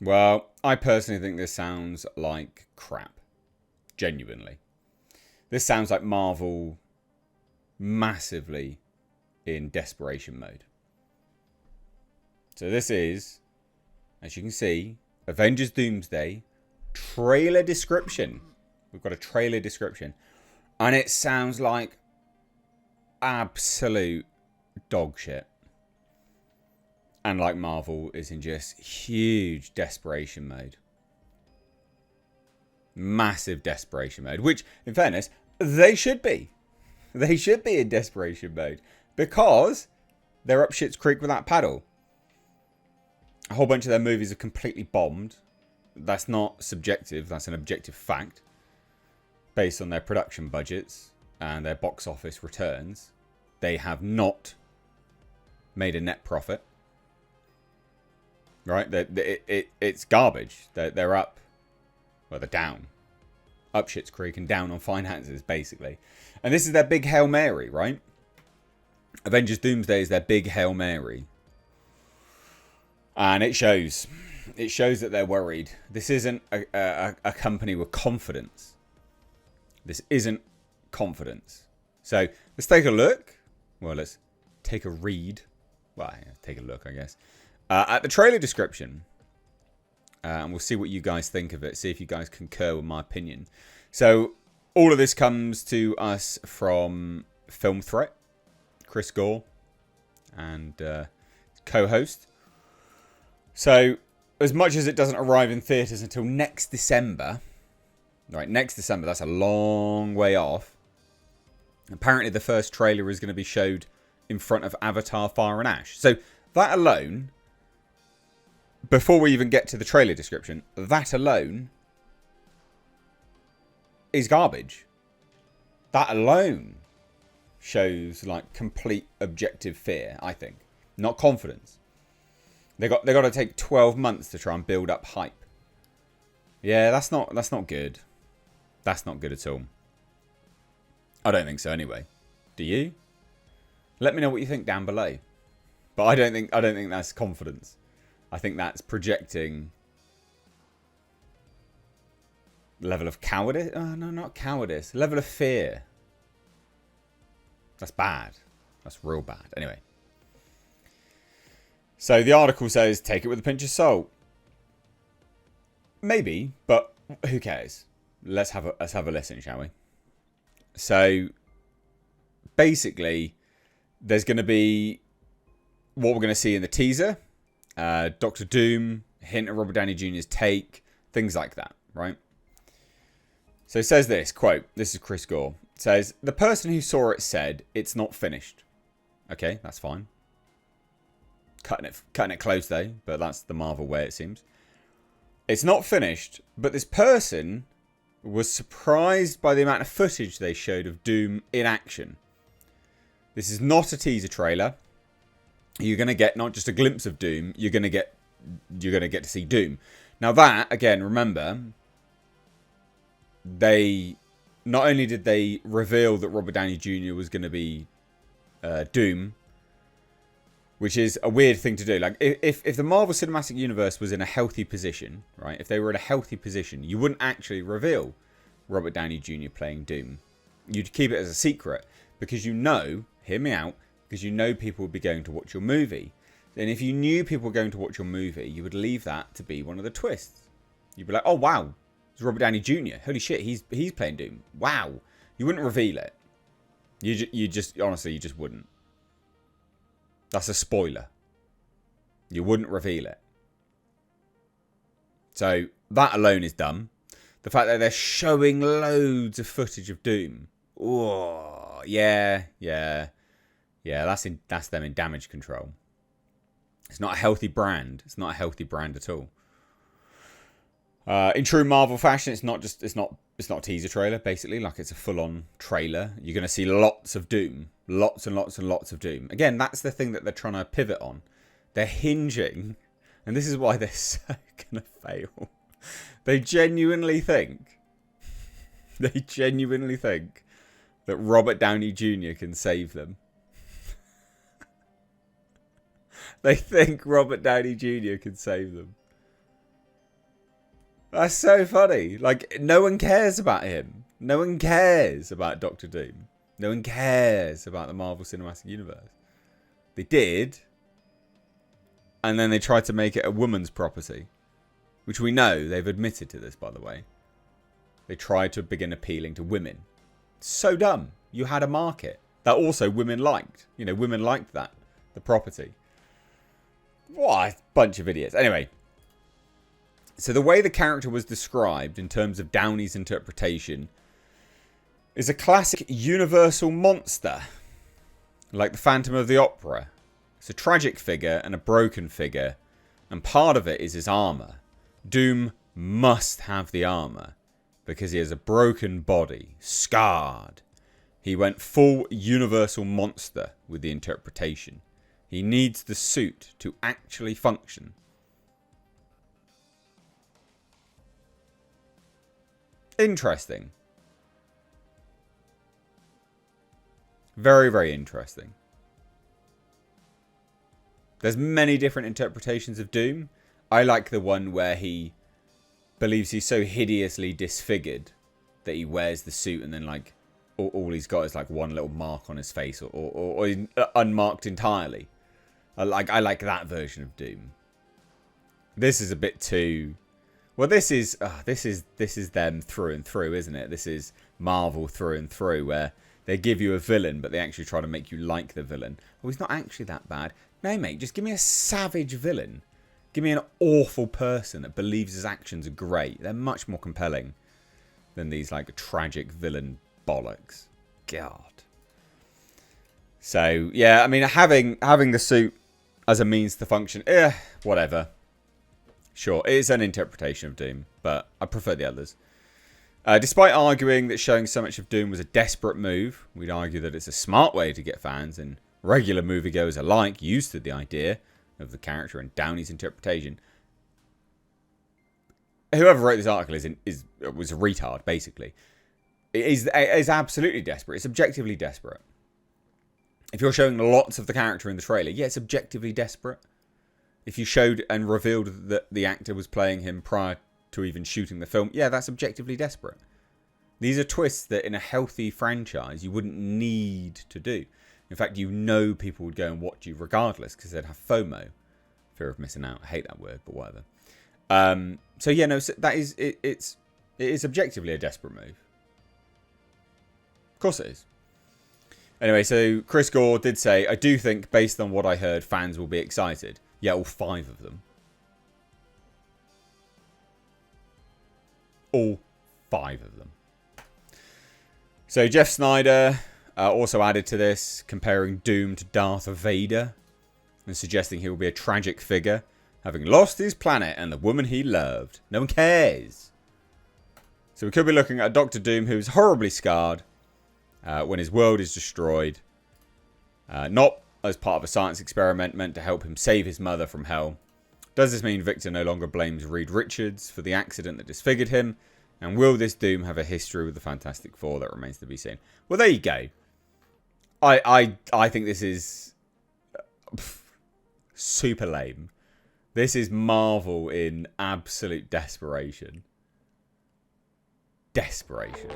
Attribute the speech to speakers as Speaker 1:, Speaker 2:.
Speaker 1: Well, I personally think this sounds like crap. Genuinely. This sounds like Marvel massively in desperation mode. So this is, as you can see, Avengers Doomsday trailer description. We've got a trailer description. And it sounds like absolute dog shit. And like Marvel is in just huge desperation mode. Massive desperation mode. Which, in fairness, they should be. They should be in desperation mode. Because they're up shit's creek with that paddle. A whole bunch of their movies are completely bombed. That's not subjective. That's an objective fact. Based on their production budgets and their box office returns. They have not made a net profit. Right? It's garbage. They're up. Well, they're down. Up shit's creek and down on finances, basically. And this is their big Hail Mary, right? Avengers Doomsday is their big Hail Mary. And it shows. It shows that they're worried. This isn't a company with confidence. This isn't confidence. So, let's take a look. Well, let's take a read. Well, yeah, take a look, I guess. At the trailer description. And we'll see what you guys think of it. See if you guys concur with my opinion. So, all of this comes to us from Film Threat. Chris Gore. And co-host. So, as much as it doesn't arrive in theatres until next December. Right, next December. That's a long way off. Apparently, the first trailer is going to be showed in front of Avatar Fire and Ash. So, that alone... Before we even get to the trailer description, that alone is garbage. That alone shows like complete objective fear, I think. Not confidence. They got to take 12 months to try and build up hype. Yeah, that's not good. That's not good at all. I don't think so anyway. Do you? Let me know what you think down below. But I don't think that's confidence. I think that's projecting level of cowardice. Oh, no, not cowardice. Level of fear. That's bad. That's real bad. Anyway. So the article says, take it with a pinch of salt. Maybe, but who cares? Let's have a listen, shall we? So basically, there's going to be what we're going to see in the teaser. Doctor Doom, hint of Robert Downey Jr.'s take, things like that, right? So it says this, quote, this is Chris Gore. It says, the person who saw it said, it's not finished. Okay, that's fine. Cutting it close though, but that's the Marvel way it seems. It's not finished, but this person was surprised by the amount of footage they showed of Doom in action. This is not a teaser trailer. You're going to get not just a glimpse of Doom, you're going to get to see Doom. Now that, again, remember, they not only did they reveal that Robert Downey Jr. was going to be Doom, which is a weird thing to do. Like if the Marvel Cinematic Universe was in a healthy position, right? If they were in a healthy position, you wouldn't actually reveal Robert Downey Jr. playing Doom. You'd keep it as a secret because you know, hear me out, because you know people would be going to watch your movie. And if you knew people were going to watch your movie, you would leave that to be one of the twists. You'd be like, oh wow, it's Robert Downey Jr. Holy shit, he's playing Doom. Wow. You wouldn't reveal it. You just honestly, you just wouldn't. That's a spoiler. You wouldn't reveal it. So that alone is dumb. The fact that they're showing loads of footage of Doom. Oh, yeah. That's them in damage control. It's not a healthy brand. It's not a healthy brand at all. In true Marvel fashion, it's not a teaser trailer. Basically, like it's a full-on trailer. You're going to see lots of Doom, lots and lots and lots of Doom. Again, that's the thing that they're trying to pivot on. They're hinging, and this is why they're so going to fail. They genuinely think that Robert Downey Jr. can save them. They think Robert Downey Jr. can save them. That's so funny. Like, no one cares about him. No one cares about Doctor Doom. No one cares about the Marvel Cinematic Universe. They did. And then they tried to make it a woman's property. Which we know, they've admitted to this, by the way. They tried to begin appealing to women. So dumb. You had a market that also women liked. You know, women liked that. The property. What a bunch of idiots. Anyway. So the way the character was described in terms of Downey's interpretation is a classic universal monster. Like the Phantom of the Opera. It's a tragic figure and a broken figure. And part of it is his armour. Doom must have the armour. Because he has a broken body. Scarred. He went full universal monster with the interpretation. He needs the suit to actually function. Interesting. Very, very interesting. There's many different interpretations of Doom. I like the one where he believes he's so hideously disfigured that he wears the suit and then like all he's got is like one little mark on his face or unmarked entirely. I like that version of Doom. This is a bit too... Well, this is them through and through, isn't it? This is Marvel through and through, where they give you a villain, but they actually try to make you like the villain. Oh, he's not actually that bad. No, mate, just give me a savage villain. Give me an awful person that believes his actions are great. They're much more compelling than these like tragic villain bollocks. God. So yeah, I mean, having the suit as a means to function, whatever. Sure, it is an interpretation of Doom, but I prefer the others. Despite arguing that showing so much of Doom was a desperate move, we'd argue that it's a smart way to get fans and regular moviegoers alike used to the idea of the character and Downey's interpretation. Whoever wrote this article was a retard, basically. It is absolutely desperate. It's objectively desperate. If you're showing lots of the character in the trailer, yeah, it's objectively desperate. If you showed and revealed that the actor was playing him prior to even shooting the film, yeah, that's objectively desperate. These are twists that in a healthy franchise you wouldn't need to do. In fact, you know people would go and watch you regardless because they'd have FOMO. Fear of missing out. I hate that word, but whatever. So yeah, no, so that is it is objectively a desperate move. Of course it is. Anyway, so Chris Gore did say, I do think, based on what I heard, fans will be excited. Yeah, all 5 of them. All 5 of them. So Jeff Snyder also added to this, comparing Doom to Darth Vader and suggesting he will be a tragic figure, having lost his planet and the woman he loved. No one cares. So we could be looking at a Doctor Doom who is horribly scarred when his world is destroyed. Not as part of a science experiment meant to help him save his mother from hell. Does this mean Victor no longer blames Reed Richards for the accident that disfigured him? And will this Doom have a history with the Fantastic Four? That remains to be seen. Well, there you go. I think this is super lame. This is Marvel in absolute desperation. Desperation.